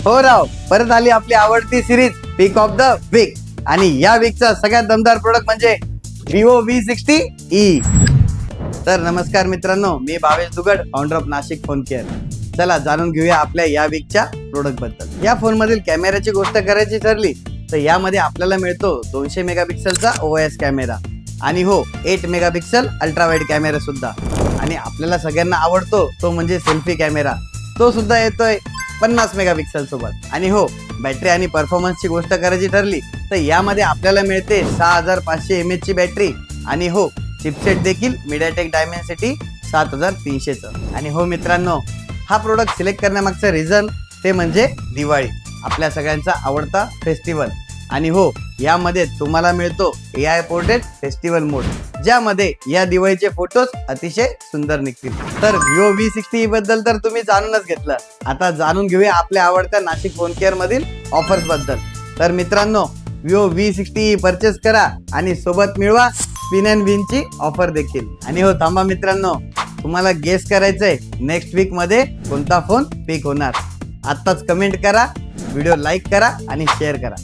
हो राव, परत आली आपली आवडती series pick of the week. आणि या वीकचा सगळ्यात दमदार प्रोडक्ट म्हणजे विवो V60e. तर नमस्कार मित्रांनो, मी Bhavesh Dugad, founder of Nashik phone care. चला जाणून घेऊया आपल्या या वीकच्या प्रोडक्ट बद्दल. या फोन मधील कॅमेऱ्याची गोष्ट करायची ठरली तर यामध्ये आपल्याला मिळतो 200 मेगापिक्सलचा OIS कॅमेरा आणि हो 8 मेगापिक्सल अल्ट्रा वाईड कॅमेरा सुद्धा. आणि आपल्याला सगळ्यांना आवडतो तो म्हणजे सेल्फी कॅमेरा, तो सुद्धा येतोय 50 मेगापिक्सल सोबत. आणि हो, बॅटरी आणि परफॉर्मन्सची गोष्ट करायची ठरली तर यामध्ये आपल्याला मिळते 6500 mAh ची बॅटरी आणि हो चिपसेट देखील MediaTek Dimensity 7300चं. आणि हो मित्रांनो, हा प्रोडक्ट सिलेक्ट करण्यामागचं रिझन ते म्हणजे दिवाळी, आपल्या सगळ्यांचा आवडता फेस्टिवल. आणि हो, यामध्ये तुम्हाला मिळतो AI पोर्ट्रेट फेस्टिवल मोड, ज्यामध्ये या दिवाळीचे फोटोज अतिशय सुंदर निघतील. तर विवो V60e बद्दल तर तुम्ही जाणूनच घेतलं, आता जाणून घेऊया आपल्या आवडत्या नाशिक फोन केअर मधील ऑफर्स बद्दल. तर मित्रांनो, विवो V60e परचेस करा आणि सोबत मिळवा स्पिन अँड विनची ऑफर देखील. आणि हो थांबा मित्रांनो, तुम्हाला गेस करायचंय नेक्स्ट वीक मध्ये कोणता फोन पिक होणार. आत्ताच कमेंट करा, व्हिडिओ लाईक करा आणि शेअर करा.